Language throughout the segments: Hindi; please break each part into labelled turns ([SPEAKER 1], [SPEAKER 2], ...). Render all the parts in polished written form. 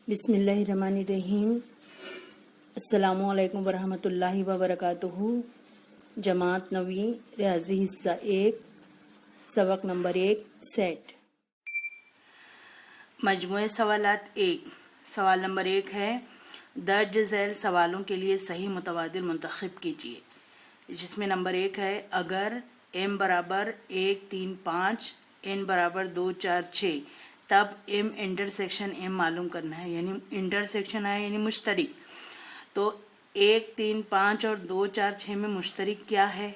[SPEAKER 1] बिस्मिल्लाहिर्रहमानिर्रहीम। अस्सलामुअलैकुम वरहमतुल्लाहि वबरकातुहू। जमात नवी रियाजी हिस्सा 1 सबक नंबर 1 सेट। मजमुए सवालात 1। सवाल नंबर 1 है, दर्ज झैल सवालों के लिए सही मुतबादिल मुंतखब कीजिए। जिसमें नंबर 1 है, अगर m बराबर 1 3 5 n बराबर 2 4 6 तब m इंटरसेक्शन m मालूम करना है। यानी इंटरसेक्शन है यानी मुश्तरिक। तो 1 3 5 और 2 4 6 में मुश्तरिक क्या है?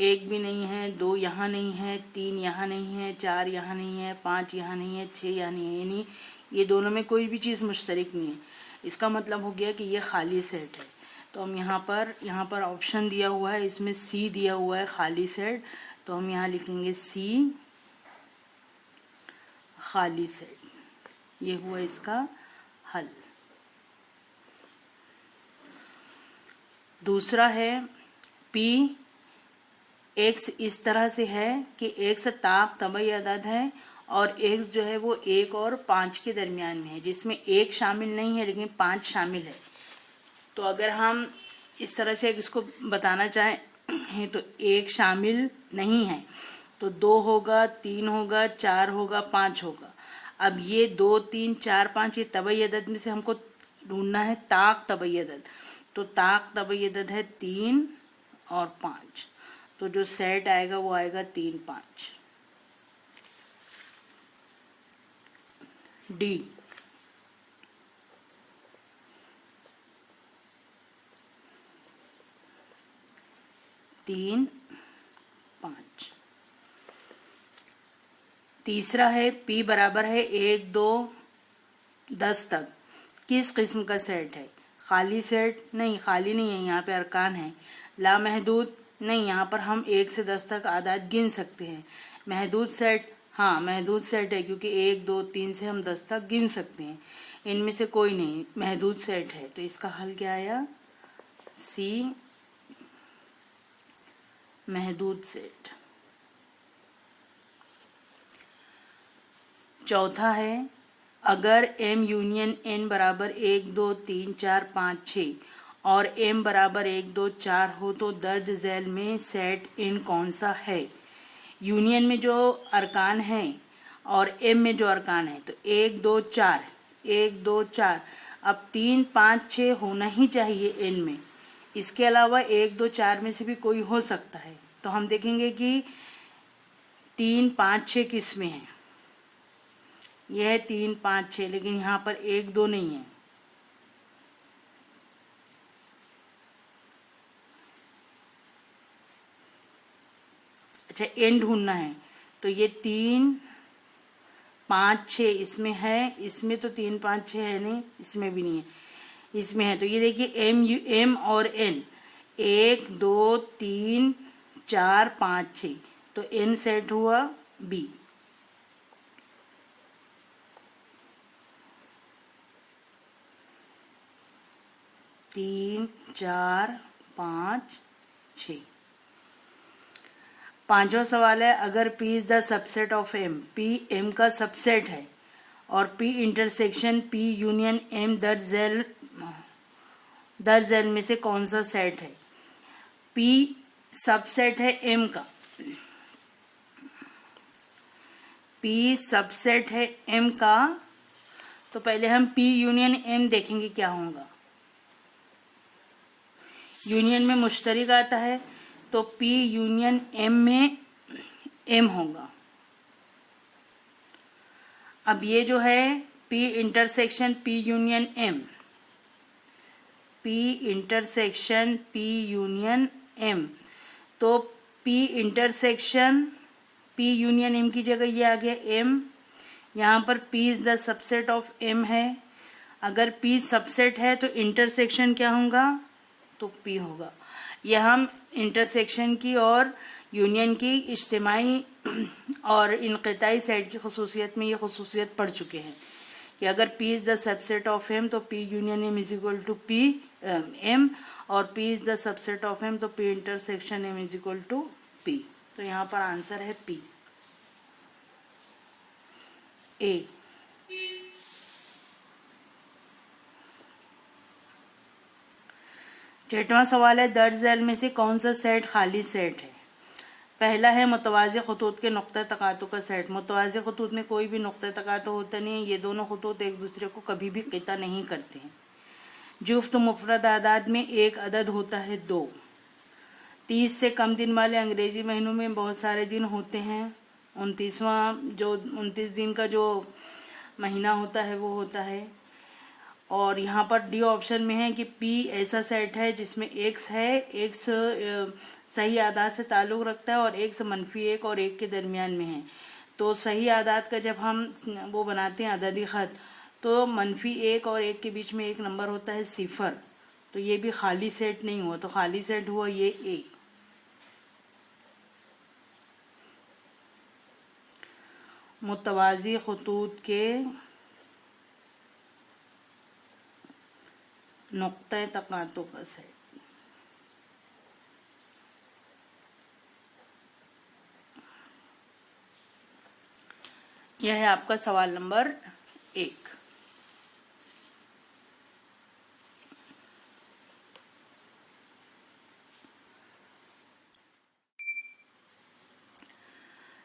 [SPEAKER 1] 1 भी नहीं है, 2 यहाँ नहीं है, 3 यहाँ नहीं है, 4 यहाँ नहीं है, 5 यहाँ नहीं है, 6 यहाँ नहीं है। यानी ये दोनों में कोई भी चीज़ मुश्तरिक नहीं है। इसका मतलब हो गया कि ये खाली सेट है। तो हम यहाँ पर ऑप्शन दिया हुआ है, इसमें सी दिया हुआ है खाली सेट। तो हम यहाँ लिखेंगे सी खाली सेट। ये हुआ इसका हल। दूसरा है, P x इस तरह से है कि x ताक तबई अदद है और x जो है वो 1 और 5 के दरमियान में है, जिसमें 1 शामिल नहीं है लेकिन 5 शामिल है। तो अगर हम इस तरह से इसको बताना चाहें तो 1 शामिल नहीं है तो 2 होगा, 3 होगा, 4 होगा, 5 होगा। अब ये 2 3 4 5 ये तबई अदद में से हमको ढूंढना है ताक तबई अदद। तो ताक तबई अदद है 3 और 5। तो जो सेट आएगा वो आएगा 3 5। डी 3 5। तीसरा है, P बराबर है 1 2 10 तक किस किस्म का सेट है? खाली सेट? नहीं, खाली नहीं है, यहाँ पे अरकान है। लामहदूद? नहीं, यहाँ पर हम 1 से 10 तक आदाद गिन सकते हैं। महदूद सेट? हाँ, महदूद सेट है क्योंकि 1 2 3 से हम 10 तक गिन सकते हैं। इनमें से कोई नहीं, महदूद सेट है। तो इसका हल क्या आया? सी महदूद सेट। चौथा है, अगर m यूनियन n बराबर 1 2 3 4 5 6 और m बराबर 1 2 4 हो तो दर्ज झैल में सेट n कौन सा है? यूनियन में जो अरकान है और m में जो अरकान है, तो 1 2 4 1 2 4। अब 3 5 6 होना ही चाहिए n में। इसके अलावा 1 2 4 में से भी कोई हो सकता है। तो हम देखेंगे कि 3 5 6 किस में है। यह है 3 5 6, लेकिन यहाँ पर 1 2 नहीं है। अच्छा, एन ढूंढना है। तो ये 3 5 6 इसमें है, इसमें तो 3 5 6 है नहीं, इसमें भी नहीं है, इसमें है। तो ये देखिए m और n 1 2 3 4 5 6। तो n सेट हुआ B। तीन 4 5 6। पांचवा सवाल है, अगर P is the subset of M, P M का सबसेट है और P intersection P union M दर्ज झैल में से कौन सा सेट है? P सबसेट है M का, P सबसेट है M का। तो पहले हम P यूनियन M देखेंगे क्या होगा। यूनियन में मुश्तरिक आता है तो P यूनियन M में M होगा। अब ये जो है P intersection P union M, P intersection P union M। तो P intersection P union M की जगह ये आ गया M। यहाँ पर P is the subset of M है। अगर P सबसेट है तो इंटरसेक्शन क्या होगा? तो P होगा। यह हम इंटरसेक्शन की और यूनियन की इज्तिमाई और इनक़िताई सेट की खसूसियत में ये खसूसियत पढ़ चुके हैं कि अगर P is the subset of M तो P union M is equal to P M, और P is the subset of M तो P intersection M is equal to P। तो यहाँ पर आंसर है P। A छठवां सवाल है, दर्ज झैल में से कौन सा सेट खाली सेट है? पहला है मुतवाज़ी खतूत के नुक्ता तकातु का सेट। मुतवाज़ी खतूत में कोई भी नुक्ता तकातु होता नहीं है, ये दोनों खतूत एक दूसरे को कभी भी क़िता नहीं करते हैं। जुफ्त मुफरद आदाद में एक अदद होता है 2। 30 से कम दिन वाले अंग्रेजी महीनों में बहुत सारे दिन होते हैं। 29 दिन का जो महीना होता है वो होता है। और यहाँ पर डी ऑप्शन में है कि पी ऐसा सेट है जिसमें एक्स है, एक्स सही आदाद से ताल्लुक़ रखता है और एक्स -1 और 1 के दरमियान में है। तो सही आदाद का जब हम वो बनाते हैं अददी ख़त, तो -1 और 1 के बीच में एक नंबर होता है 0। तो ये भी खाली सेट नहीं हुआ, तो खाली सेट हुआ ये ए। मुतवाज़ी खतूत के नुक्ता तकातु का सेट। यह है आपका सवाल नंबर 1।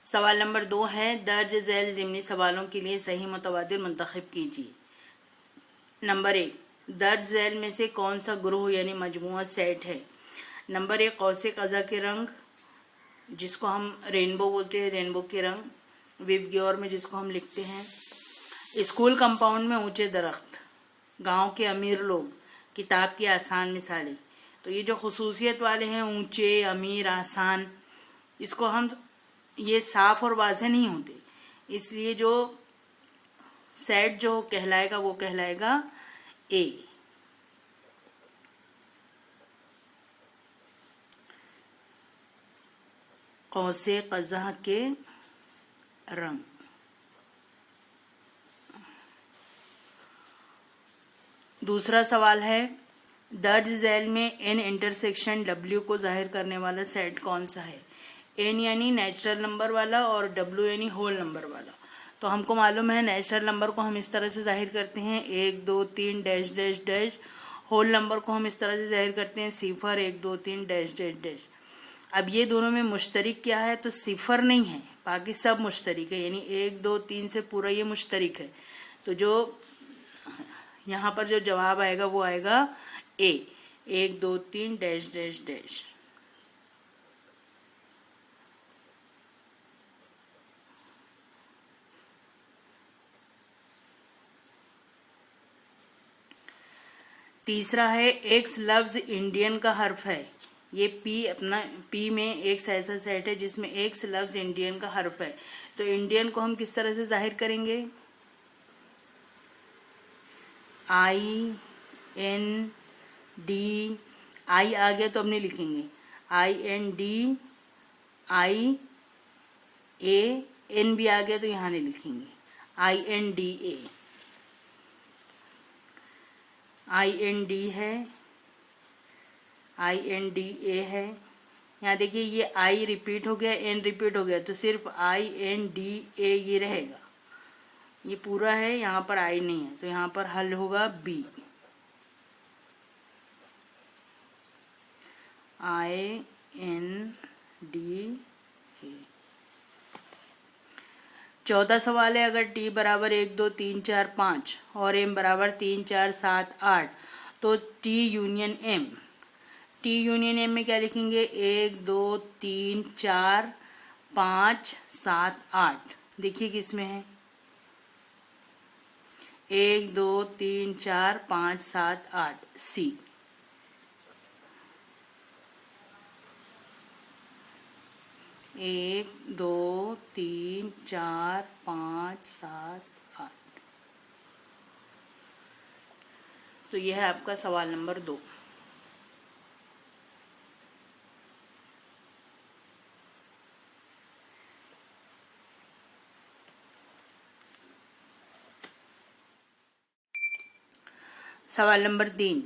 [SPEAKER 1] सवाल नंबर 2 है, दर्ज झैल ज़िमनी सवालों के लिए सही मुतबादिल मुंतखब कीजिए। नंबर 1, दर्ज झैल में से कौन सा ग्रुह यानी मजमुआ सेट है? नंबर 1, कौसे कज़ा के रंग, जिसको हम रेनबो बोलते हैं, रेनबो के रंग। विबग्योर में जिसको हम लिखते हैं। स्कूल कंपाउंड में ऊंचे दरख्त, गांव के अमीर लोग, किताब की आसान मिसालें। तो ये जो खुसूसियत वाले हैं, ऊंचे, अमीर, आसान, इसको हम, ये साफ और वाज़ेह नहीं होते, इसलिए जो सेट जो कहलाएगा वो कहलाएगा ए। कौसे कज़ा के रंग। दूसरा सवाल है, दर्ज झैल में एन इंटरसेक्शन डब्ल्यू को जाहिर करने वाला सेट कौन सा है? एन यानी नेचुरल नंबर वाला और डब्ल्यू यानी होल नंबर वाला। तो हमको मालूम है नेचुरल नंबर को हम इस तरह से जाहिर करते हैं 1 2 3 dash dash dash. Whole number को हम इस तरह से जाहिर करते हैं 0 1 2 3 डैश डैश डैश। अब ये दोनों में मुश्तरिक क्या है? तो 0 नहीं है, बाकी सब मुश्तरिक है, यानी 1 2 3 से पूरा ये मुश्तरिक है। तो जो यहाँ पर जो जवाब आएगा वो आएगा ए, 1 2 3 डैश डैश डैश। तीसरा है, एक्स लफ्ज इंडियन का हर्फ है। ये पी में एक्स ऐसा सेट है जिसमें एक्स लफ्ज इंडियन का हर्फ है। तो इंडियन को हम किस तरह से जाहिर करेंगे? IND, आई आ गया तो हमने लिखेंगे IND, एन भी आ गया तो यहाँ नहीं लिखेंगे INDA। IND है, INDA है। यहाँ देखिए ये आई रिपीट हो गया, एन रिपीट हो गया, तो सिर्फ INDA ये रहेगा। ये पूरा है, यहाँ पर आई नहीं है, तो यहाँ पर हल होगा बी, INDA। 14 सवाल है, अगर टी बराबर 1 2 3 4 5 और एम बराबर 3 4 7 8 तो T union M. T union M में क्या लिखेंगे? 1 2 3 4 5 7 8। देखिए किस में है? 1 2 3 4 5 7 8 सी। एक 2 3 4 5 7 8। तो यह है आपका सवाल नंबर 2। सवाल नंबर 3,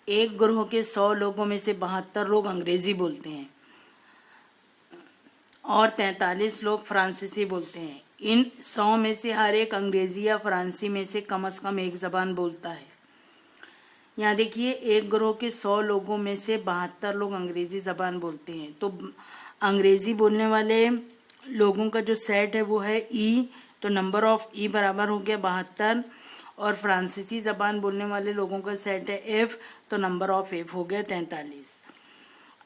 [SPEAKER 1] एक ग्रोह के 100 लोगों में से 72 लोग अंग्रेजी बोलते हैं और 43 लोग फ्रांसीसी बोलते हैं। इन 100 में से हर एक अंग्रेजी या फ्रांसी में से कम एक ज़बान बोलता है। यहाँ देखिए, एक ग्रोह के 100 लोगों में से 72 लोग अंग्रेजी जबान बोलते हैं। तो अंग्रेजी बोलने वाले लोगों का जो सेट है वो है ई, तो नंबर ऑफ ई बराबर हो गया 72। और फ्रांसीसी जबान बोलने वाले लोगों का सेट है एफ, तो नंबर ऑफ एफ हो गया 43।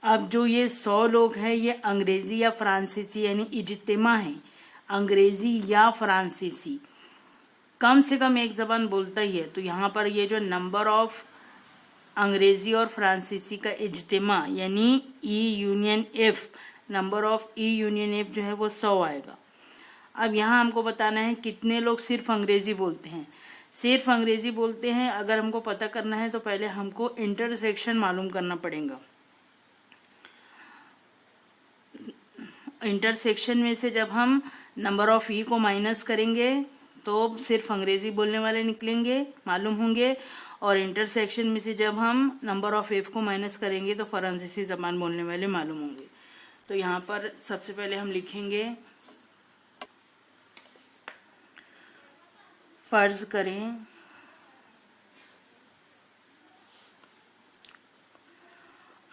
[SPEAKER 1] अब जो ये 100 लोग हैं ये अंग्रेजी या फ्रांसीसी यानी इज्तिमा है, अंग्रेजी या फ्रांसीसी कम से कम एक जबान बोलता ही है। तो यहाँ पर ये जो नंबर ऑफ अंग्रेजी और फ्रांसीसी का इज्तिमा यानी ई union F, number of E union F जो है वो 100 आएगा। अब यहाँ हमको बताना है कितने लोग सिर्फ अंग्रेजी बोलते हैं। सिर्फ अंग्रेजी बोलते हैं अगर हमको पता करना है तो पहले हमको इंटरसेक्शन मालूम करना पड़ेगा। इंटरसेक्शन में से जब हम नंबर ऑफ ई को माइनस करेंगे तो सिर्फ अंग्रेजी बोलने वाले निकलेंगे, मालूम होंगे। और इंटरसेक्शन में से जब हम नंबर ऑफ एफ को माइनस करेंगे तो फ्रांसीसी जबान बोलने वाले मालूम होंगे। तो यहाँ पर सबसे पहले हम लिखेंगे, फर्ज करें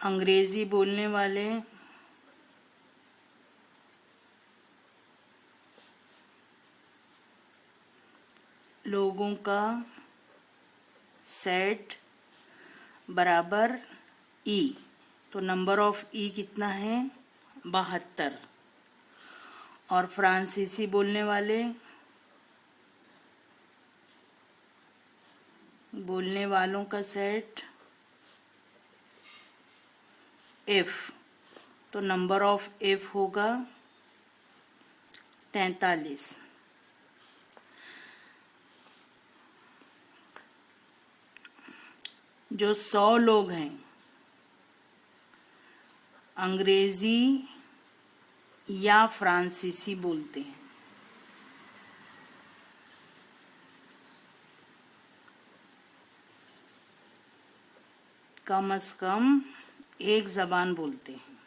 [SPEAKER 1] अंग्रेजी बोलने वाले लोगों का सेट बराबर ई, तो नंबर ऑफ ई कितना है 72। और फ्रांसीसी बोलने वालों का सेट एफ, तो नंबर ऑफ एफ होगा 43। जो 100 लोग हैं अंग्रेजी या फ्रांसीसी बोलते हैं, कम से कम एक जबान बोलते हैं,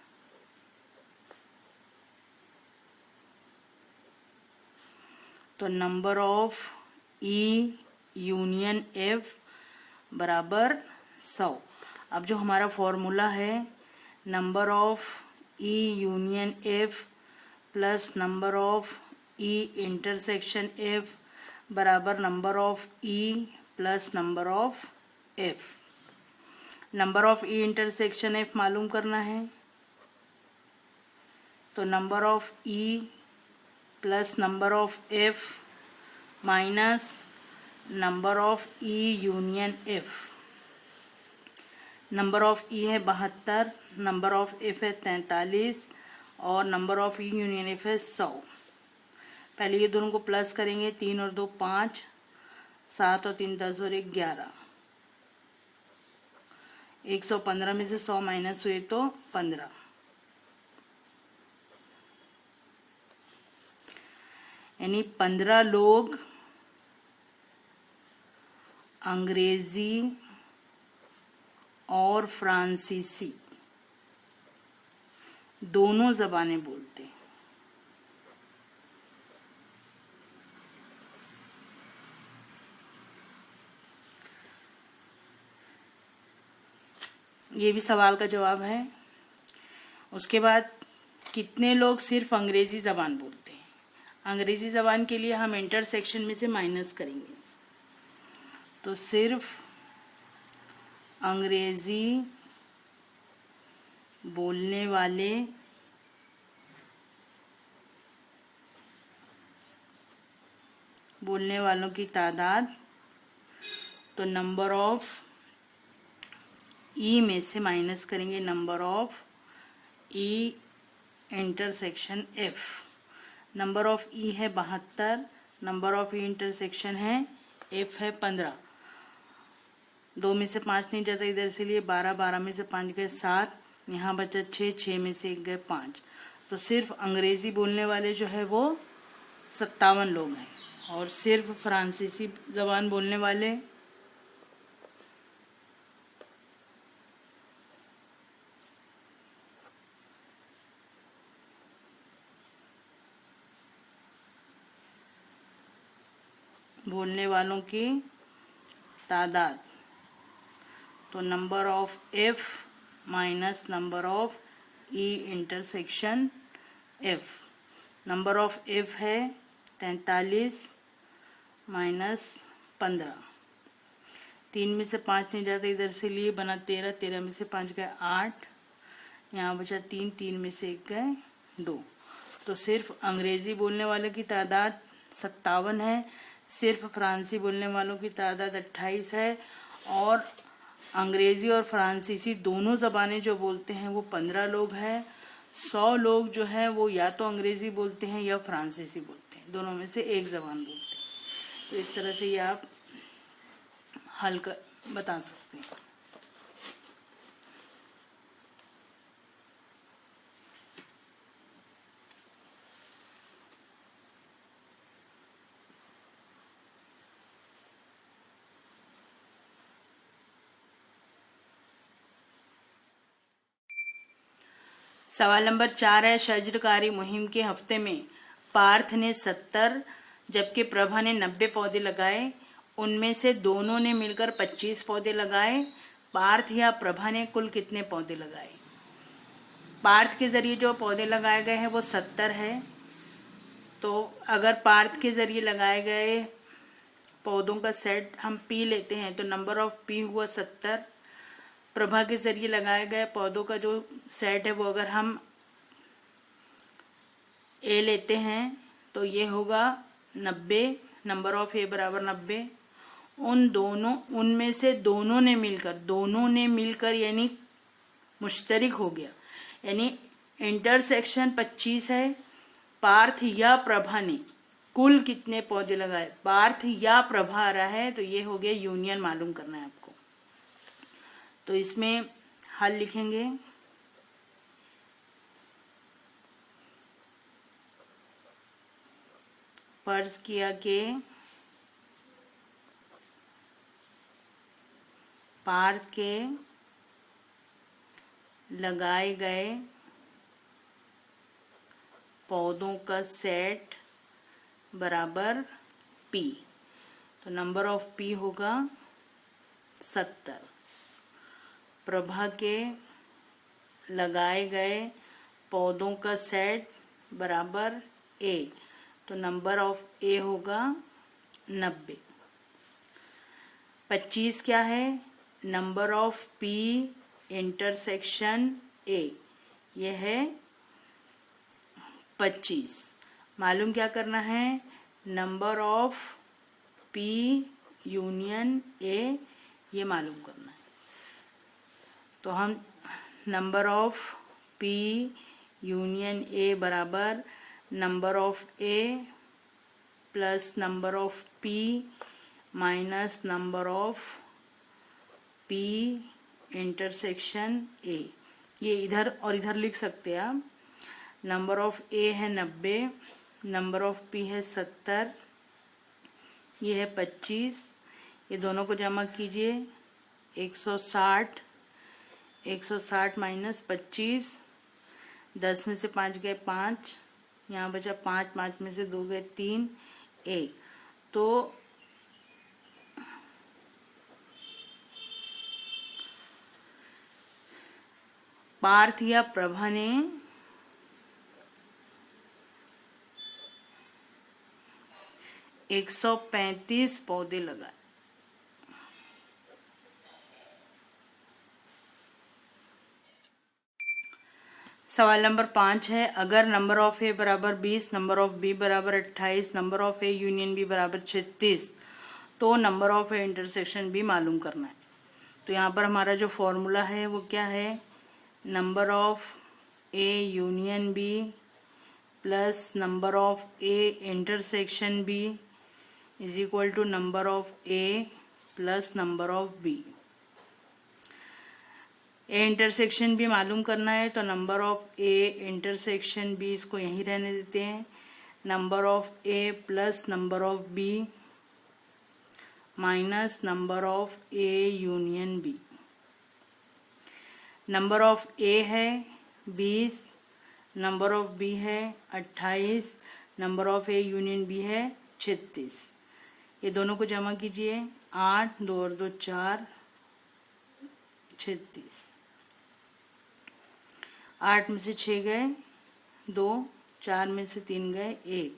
[SPEAKER 1] तो number of E union F बराबर 100। अब जो हमारा फॉर्मूला है number of E union F plus number of E intersection F बराबर number of E plus number of F. Number of E intersection F मालूम करना है, तो number of E plus number of F minus number of E union F. Number of E है 72, नंबर ऑफ एफ है 43 और number of E union F है 100। पहले ये दोनों को प्लस करेंगे, 3 और 2 5, 7 और 3 10 और 1 11। 115 में से 100 माइनस हुए तो 15, यानी 15 लोग अंग्रेजी और फ्रांसीसी दोनों जबानें बोलते हैं। ये भी सवाल का जवाब है। उसके बाद कितने लोग सिर्फ अंग्रेजी जबान बोलते हैं। अंग्रेजी जबान के लिए हम इंटरसेक्शन में से माइनस करेंगे, तो सिर्फ अंग्रेजी बोलने वालों की तादाद, तो नंबर ऑफ ई में से माइनस करेंगे number of E intersection F. Number of E है 72, नंबर ऑफ ई इंटरसेक्शन है एफ है 15। 2 में से 5 नहीं जाता इधर से लिए 12, 12 में से 5 गए 7, यहाँ बचा 6, 6 में से 1 गए 5। तो सिर्फ अंग्रेजी बोलने वाले जो है वो 57 लोग हैं और सिर्फ फ्रांसीसी जबान बोलने वाले वालों की तादाद तो number of F minus number of E intersection F. Number of F है 43 माइनस 15। 3 में से 5 नहीं जाता, इधर से लिए बना 13, 13 में से 5 गए 8, यहाँ बचा 3, 3 में से 1 गए 2। तो सिर्फ अंग्रेजी बोलने वालों की तादाद 57 है, सिर्फ फ्रांसी बोलने वालों की तादाद 28 है, और अंग्रेजी और फ्रांसीसी दोनों ज़बानें जो बोलते हैं वो 15 लोग हैं। 100 लोग जो हैं वो या तो अंग्रेजी बोलते हैं या फ्रांसीसी बोलते हैं, दोनों में से एक ज़बान बोलते हैं। तो इस तरह से ये आप हल कर बता सकते हैं। सवाल नंबर 4 है, शज्रकारी मुहिम के हफ्ते में पार्थ ने 70 जबकि प्रभा ने 90 पौधे लगाए। उनमें से दोनों ने मिलकर 25 पौधे लगाए। पार्थ या प्रभा ने कुल कितने पौधे लगाए? पार्थ के जरिए जो पौधे लगाए गए हैं वो 70 है। तो अगर पार्थ के जरिए लगाए गए पौधों का सेट हम पी लेते हैं तो नंबर ऑफ पी हुआ 70। प्रभा के जरिए लगाए गए पौधों का जो सेट है वो अगर हम ए लेते हैं तो ये होगा 90, नंबर ऑफ ए बराबर 90। उनमें से दोनों ने मिलकर यानी मुश्तरिक हो गया, यानी इंटरसेक्शन 25 है। पार्थ या प्रभा ने कुल कितने पौधे लगाए? पार्थ या प्रभा आ रहा है तो ये हो गया यूनियन मालूम करना है आपको। तो इसमें हल लिखेंगे। फर्ज किया कि पार्थ के लगाए गए पौधों का सेट बराबर पी। तो नंबर ऑफ पी होगा 70। प्रभा के लगाए गए पौधों का सेट बराबर ए, तो नंबर ऑफ ए होगा 90। 25 क्या है? Number of P intersection A, यह है 25। मालूम क्या करना है? Number of P union A, ये मालूम करना है। तो हम number of P union A बराबर number of A plus number of P minus number of P intersection A, ये इधर और इधर लिख सकते हैं आप। नंबर ऑफ ए है 90, नंबर ऑफ पी है 70, ये है 25। ये दोनों को जमा कीजिए 160, 160 माइनस 25, 10 में से 5 गए 5, यहाँ बचा 5, 5 में से 2 गए 3, 1। तो पार्थ या प्रभा ने 135 पौधे लगाए। सवाल नंबर 5 है, अगर नंबर ऑफ ए बराबर 20, नंबर ऑफ बी बराबर 28, number of A union B बराबर 36, तो number of A intersection B मालूम करना है। तो यहाँ पर हमारा जो फॉर्मूला है वो क्या है? Number of A union B plus number of A intersection B is equal to number of A plus number of B. A intersection B मालूम करना है तो number of A intersection B, इसको यहीं रहने देते हैं। Number of A plus number of B minus number of A union B. Number of A है 20, नंबर ऑफ बी है 28, number of A union B है 36। ये दोनों को जमा कीजिए 8, 2 और 2 4, 36। 8 में से 6 गए 2, 4 में से 3 गए 1,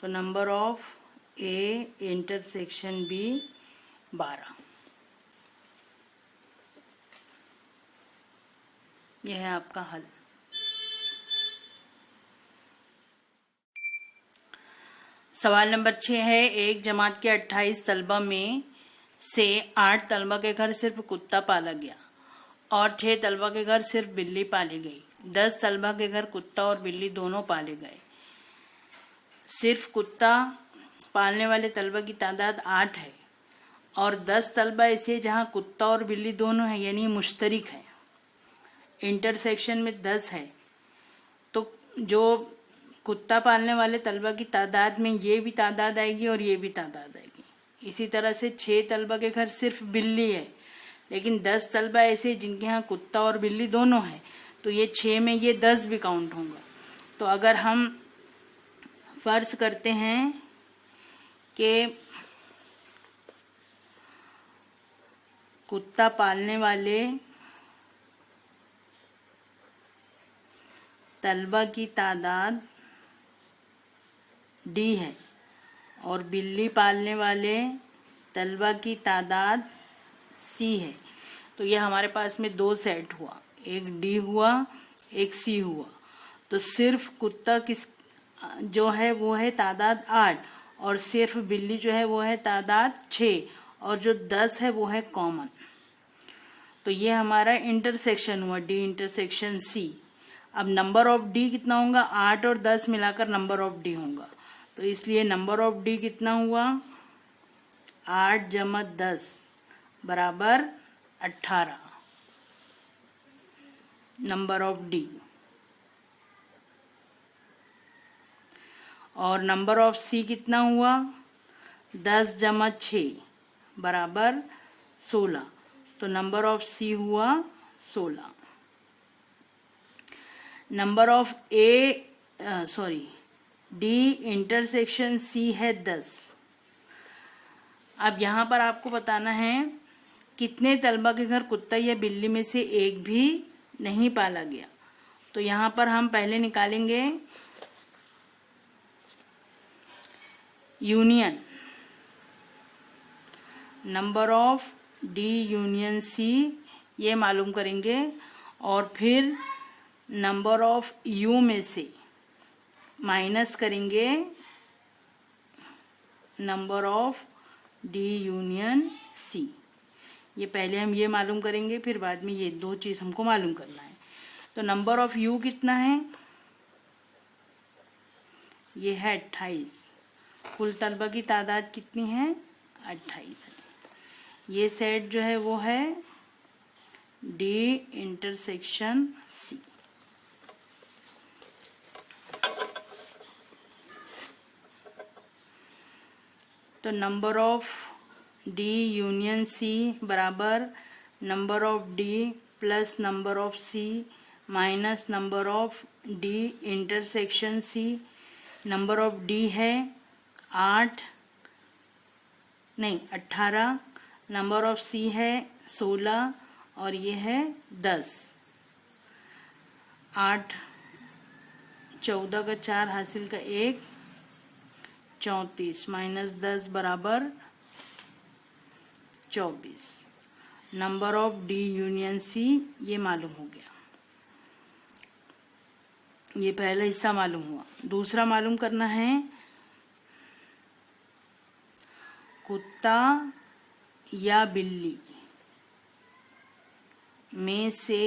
[SPEAKER 1] तो number of A intersection B 12। यह है आपका हल। सवाल नंबर 6 है, एक जमात के 28 तलबा में से 8 तलबा के घर सिर्फ कुत्ता पाला गया और 6 तलबा के घर सिर्फ बिल्ली पाली गई। 10 तलबा के घर कुत्ता और बिल्ली दोनों पाले गए। सिर्फ कुत्ता पालने वाले तलबा की तादाद 8 है और 10 तलबा ऐसे जहां कुत्ता और बिल्ली दोनों है, यानी मुश्तरिक है। इंटरसेक्शन में 10 है, तो जो कुत्ता पालने वाले तलबा की तादाद में ये भी तादाद आएगी और ये भी तादाद आएगी। इसी तरह से 6 तलबा के घर सिर्फ बिल्ली है, लेकिन 10 तलबा ऐसे जिनके यहाँ कुत्ता और बिल्ली दोनों है, तो ये 6 में ये 10 भी काउंट होंगे। तो अगर हम फर्ज करते हैं कि कुत्ता पालने वाले तलबा की तादाद D है और बिल्ली पालने वाले तलबा की तादाद C है, तो ये हमारे पास में 2 सेट हुआ, एक D हुआ एक C हुआ। तो सिर्फ कुत्ता किस जो है वो है तादाद 8 और सिर्फ बिल्ली जो है वो है तादाद 6 और जो 10 है वो है कॉमन। तो ये हमारा इंटरसेक्शन हुआ D इंटरसेक्शन C। अब नंबर ऑफ D कितना होगा? 8 और 10 मिलाकर नंबर ऑफ D होगा, तो इसलिए नंबर ऑफ D कितना हुआ? 8 जमा 10 बराबर 18 नंबर ऑफ D। और नंबर ऑफ C कितना हुआ? 10 जमा 6 बराबर 16, तो नंबर ऑफ C हुआ 16। Number of D intersection C है 10। अब यहाँ पर आपको बताना है कितने तलबा के घर कुत्ता या बिल्ली में से एक भी नहीं पाला गया। तो यहाँ पर हम पहले निकालेंगे union, number of D union C ये मालूम करेंगे और फिर नंबर ऑफ U में से माइनस करेंगे number of D union C। ये पहले हम ये मालूम करेंगे, फिर बाद में ये 2 चीज हमको मालूम करना है। तो नंबर ऑफ U कितना है? ये है 28। कुल तलबा की तादाद कितनी है? 28 है। ये सेट जो है वो है D इंटरसेक्शन C। तो number of D union C बराबर number of D plus number of C minus number of D intersection C। Number of D है 18, नंबर ऑफ C है 16 और ये है 10। 8 14 का 4 हासिल का 1 34 माइनस 10 बराबर 24। Number of D union C ये मालूम हो गया, ये पहला हिस्सा मालूम हुआ। दूसरा मालूम करना है कुत्ता या बिल्ली में से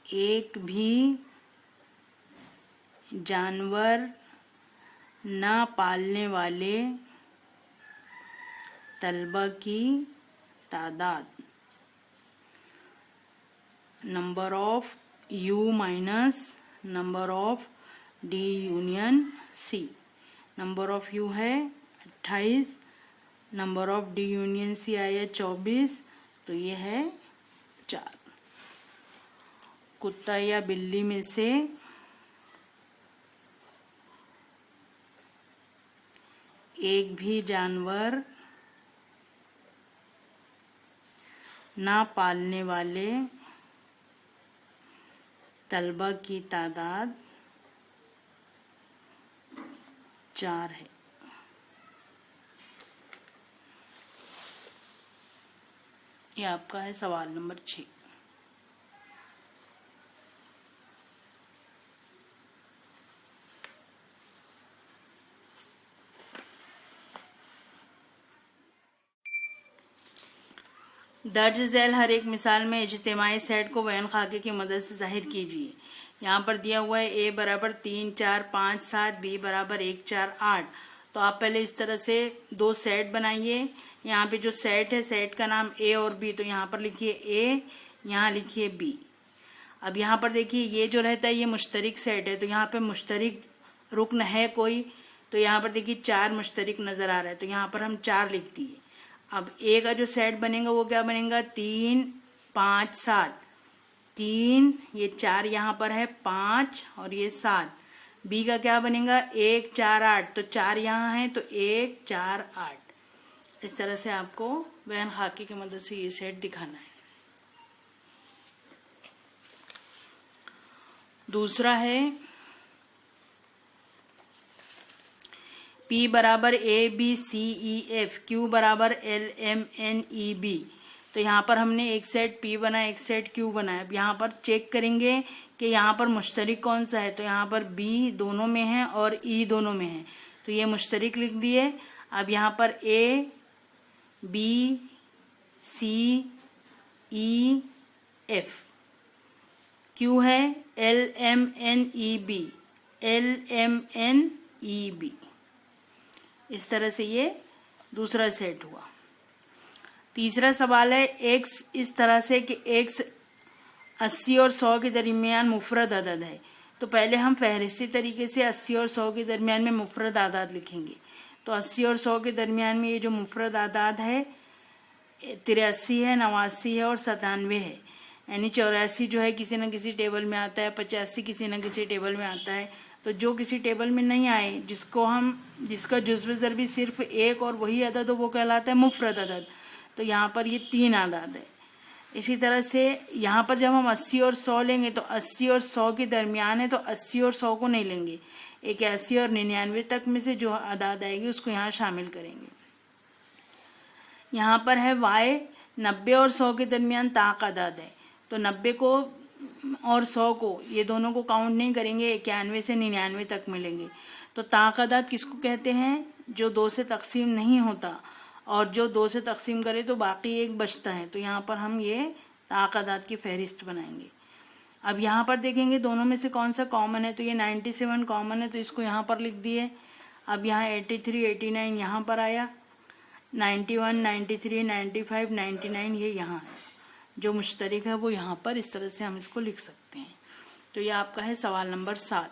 [SPEAKER 1] एक भी जानवर ना पालने वाले तलबा की तादाद, number of U minus number of D union C। Number of U है 28, number of D union C आया 24, तो ये है 4। कुत्ता या बिल्ली में से एक भी जानवर ना पालने वाले तलबा की तादाद 4 है। ये आपका है सवाल नंबर 6। दर्ज झैल हर एक मिसाल में इज्तिमाई सेट को बयान खाके की मदद से जाहिर कीजिए। यहाँ पर दिया हुआ है a बराबर 3 4 5 7, b बराबर 1 4 8। तो आप पहले इस तरह से दो सेट बनाइए। यहाँ पे जो सेट है, सेट का नाम a और b, तो यहाँ पर लिखिए a, यहाँ लिखिए b। अब यहाँ पर देखिए ये जो रहता है ये मुश्तरिक सेट है, तो यहाँ पे मुश्तरिक रुकन है कोई, तो यहाँ पर देखिए 4 मुश्तरिक नजर आ रहा है, तो यहाँ पर हम 4 लिख दिए। अब ए का जो सेट बनेगा वो क्या बनेगा, 3 5 7, 3, ये 4 यहाँ पर है, 5 और ये 7। बी का क्या बनेगा, 1 4 8, तो 4 यहाँ है तो 1 4 8। इस तरह से आपको बयान खाके की मदद से ये सेट दिखाना है। दूसरा है P बराबर ABCEF, Q बराबर LMNEB। तो यहाँ पर हमने एक सेट P बनाया, एक सेट Q बनाया। अब यहाँ पर चेक करेंगे कि यहाँ पर मुश्तरिक कौन सा है, तो यहाँ पर B दोनों में है और E दोनों में है, तो ये मुश्तरिक लिख दिए। अब यहाँ पर A B C E F, Q है LMNEB, LMNEB। इस तरह से ये दूसरा सेट हुआ। तीसरा सवाल है x इस तरह से कि x 80 और 100 के दरमियान मुफरद अदद है। तो पहले हम फहरिस्ती तरीके से 80 और 100 के दरमियान में मुफरद आदाद लिखेंगे। तो 80 और 100 के दरमियान में ये जो मुफरद आदाद है 83 है, 89 है और 97 है। यानी 84 जो है किसी न किसी टेबल में आता है, 85 किसी न किसी टेबल में आता है। तो जो किसी टेबल में नहीं आए, जिसका जुज़्व ज़रबी सिर्फ एक और वही अदद हो, वो कहलाता है मुफरद अदद। तो यहाँ पर ये 3 आदाद है। इसी तरह से यहाँ पर जब हम 80 और 100 लेंगे तो 80 और 100 के दरमियान है, तो 80 और 100 को नहीं लेंगे, 81 और 99 तक में से जो आदाद आएगी उसको यहाँ शामिल करेंगे। यहाँ पर है y 90 और 100 के दरमियान ताक आदाद है, तो 90 को और 100 को, ये दोनों को काउंट नहीं करेंगे, 91 से 99 तक मिलेंगे। तो ताक आदाद किसको कहते हैं, जो 2 से तकसीम नहीं होता, और जो 2 से तकसीम करे तो बाकी एक बचता है। तो यहाँ पर हम ये ताक आदाद की फहरिस्त बनाएंगे। अब यहाँ पर देखेंगे दोनों में से कौन सा कॉमन है, तो ये 97 कॉमन है, तो इसको यहाँ पर लिख दिए। अब यहाँ 83 89 यहाँ पर आया, 91 93 95 99 ये यहाँ है। जो मुश्तरिक है वो यहाँ पर इस तरह से हम इसको लिख सकते हैं। तो ये आपका है सवाल नंबर 7।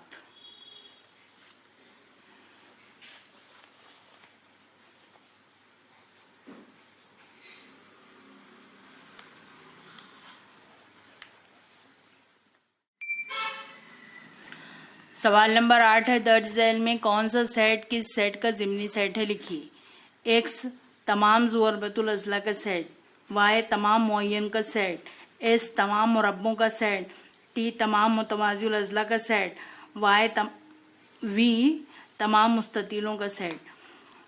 [SPEAKER 1] सवाल नंबर 8 है, दर्ज झैल में कौन सा सेट किस सेट का ज़िमनी सेट है, लिखिए। x तमाम ज़ुअरबतुल अज़ला का सेट, y तमाम मुअय्यन का सेट, s तमाम मुरब्बों का सेट, t तमाम मुतवाज़िल अज़ला का सेट, v तमाम मुस्ततीलों का सेट।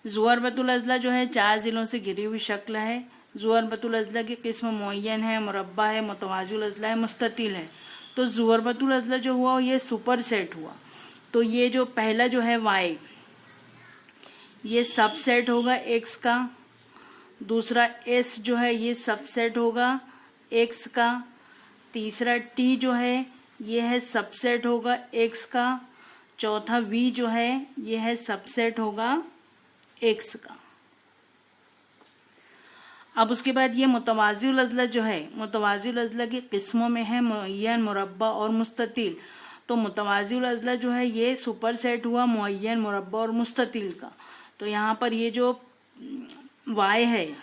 [SPEAKER 1] ज़ुअरबतुल अज़ला जो है 4 ज़िलों से घिरी हुई शक्ल है। ज़ुअरबतुल अज़ला की किस्म मुअय्यन है, मुरब्बा है, मुतवाज़िल अज़ला है, मुस्ततील है। तो ज़ुअरबतुल अज़ला जो हुआ ये सुपर सेट हुआ। तो ये जो पहला जो है y, ये सबसेट होगा x का। दूसरा s जो है ये सबसेट होगा x का। तीसरा t जो है ये है सबसेट होगा x का। चौथा v जो है ये है सबसेट होगा x का। अब उसके बाद ये मुतवाज़िल अज़ला जो है, मुतवाज़िल अज़ला की किस्मों में है मुअय्यन, मुरब्बा और मुस्ततील। तो मुतवाज़िल अज़ला जो है ये सुपर सेट हुआ मुअय्यन, मुरब्बा और मुस्ततील का। तो यहाँ पर ये जो y है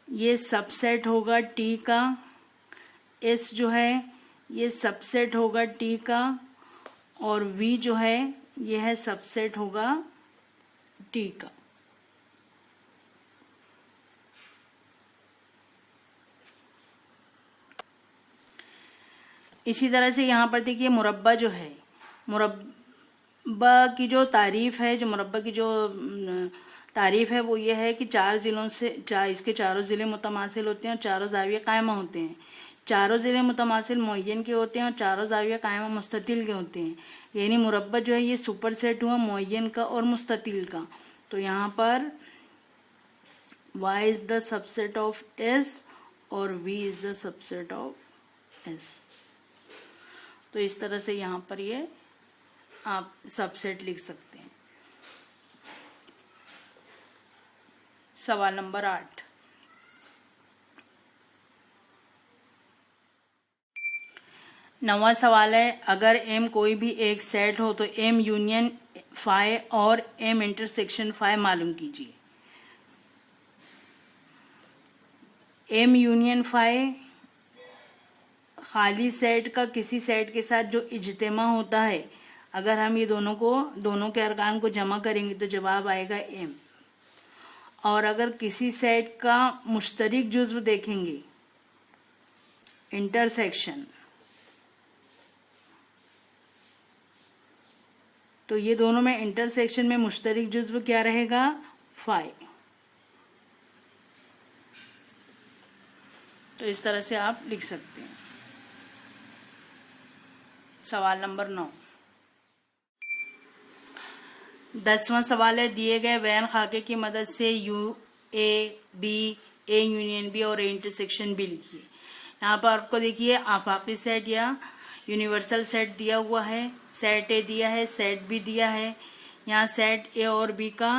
[SPEAKER 1] ये सबसेट होगा t का, s जो है ये सबसेट होगा t का, और v जो है ये है सबसेट होगा t का। इसी तरह से यहाँ पर देखिए मुरब्बा जो है, मुरब्बा की जो तारीफ है, जो मुरब्बा की जो तारीफ है वो ये है कि चार ज़िलों से इसके चारों ज़िले मुतमासिल होते हैं और चारों ज़ाविया कायमा होते हैं। चारों ज़िले मुतमासिल मुअय्यन के होते हैं और चारों ज़ाविया कायमा मुस्ततिल के होते हैं। यानी मुरब्बा जो है ये सुपर सेट हुआ मुअय्यन का और मुस्ततिल का। तो यहाँ पर y is the subset of S और v is the subset of S। तो इस तरह से यहाँ पर ये आप सबसेट लिख सकते हैं। सवाल नंबर 8, नवा सवाल है, अगर M कोई भी एक सेट हो तो M यूनियन फाई और M इंटरसेक्शन फाई मालूम कीजिए। M यूनियन फाई खाली सेट का किसी सेट के साथ जो इज्तिमा होता है, अगर हम ये दोनों के अरकान को जमा करेंगे तो जवाब आएगा M। और अगर किसी सेट का मुश्तरिक जुज़्व देखेंगे इंटरसेक्शन, तो ये दोनों में इंटरसेक्शन में मुश्तरिक जुज़्व क्या रहेगा? फाई। तो इस तरह से आप लिख सकते हैं। सवाल नंबर 9, 10वां सवाल है, दिए गए बयान खाके की मदद से ए यूनियन बी और ए इंटरसेक्शन बी लिखिए। यहाँ पर आपको देखिए आफाकी सेट या यूनिवर्सल सेट दिया हुआ है, सेट ए दिया है, सेट बी दिया है। यहाँ सेट ए और बी का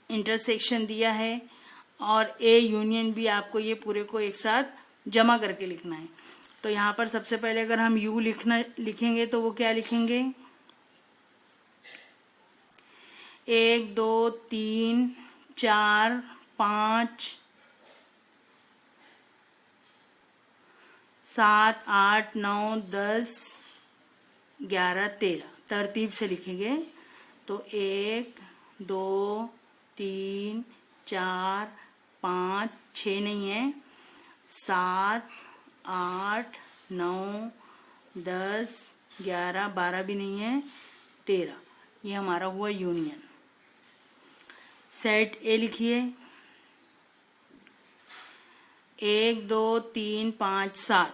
[SPEAKER 1] इंटरसेक्शन दिया है और ए यूनियन बी, आपको ये पूरे को एक साथ जमा करके लिखना है। तो यहाँ पर सबसे पहले अगर हम यू लिखेंगे तो वो क्या लिखेंगे? 1 2 3 4 5 7 8 9 10 11 13 तरतीब से लिखेंगे। तो 1 2 3 4 5 6 नहीं है, 7 8 9 10 11 12 भी नहीं है, 13। ये हमारा हुआ यूनियन। सेट ए लिखिए, 1 2 3 5 7,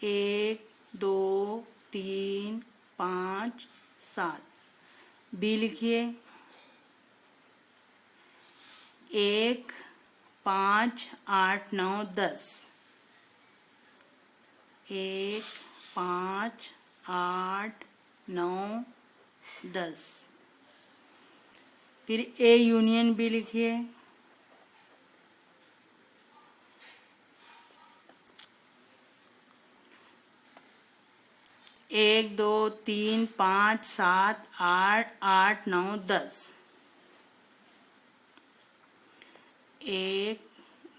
[SPEAKER 1] 1 2 3 5 7। बी लिखिए, 1 5 8 9 10, 1 5 8 9 10। फिर ए यूनियन बी लिखिए, 1 2 3 5 7 8 8 9 10, 1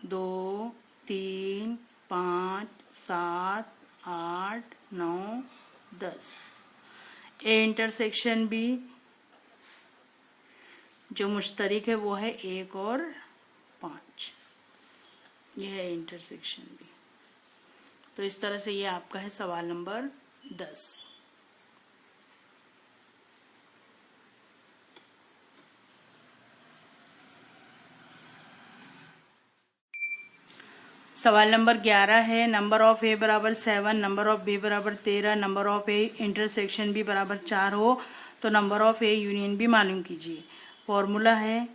[SPEAKER 1] 2 3 5 7 8 9 10। ए इंटरसेक्शन बी जो मुश्तरिक है वो है 1 और 5। यह है इंटरसेक्शन बी। तो इस तरह से ये आपका है सवाल नंबर 10। सवाल नंबर 11 है, नंबर ऑफ ए बराबर 7, नंबर ऑफ बी बराबर 13, number of A intersection B बराबर 4 हो तो number of A union B मालूम कीजिए। फॉर्मूला है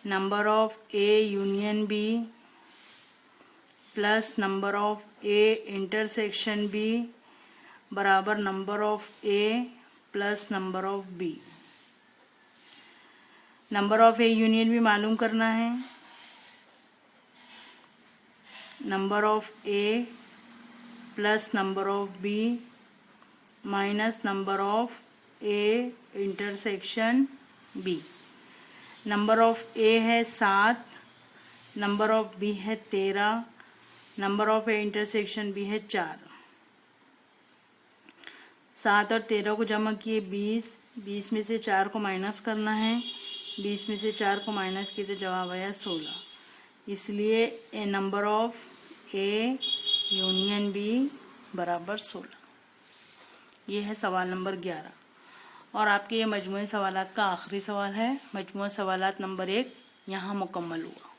[SPEAKER 1] number of A union B plus number of A intersection B बराबर number of A plus number of B. Number of A union B मालूम करना है, number of A plus number of B minus number of A intersection B. Number of A है 7, नंबर ऑफ बी है 13, number of A intersection B है 4। 7 और 13 को जमा किए 20, 20 में से 4 को माइनस करना है, 20 में से 4 को माइनस किए तो जवाब आया 16। इसलिए A number of A union B बराबर 16। ये है सवाल नंबर 11। और आपके ये मजमूई सवालात का आखिरी सवाल है। मजमूई सवालात नंबर 1 यहाँ मुकम्मल हुआ।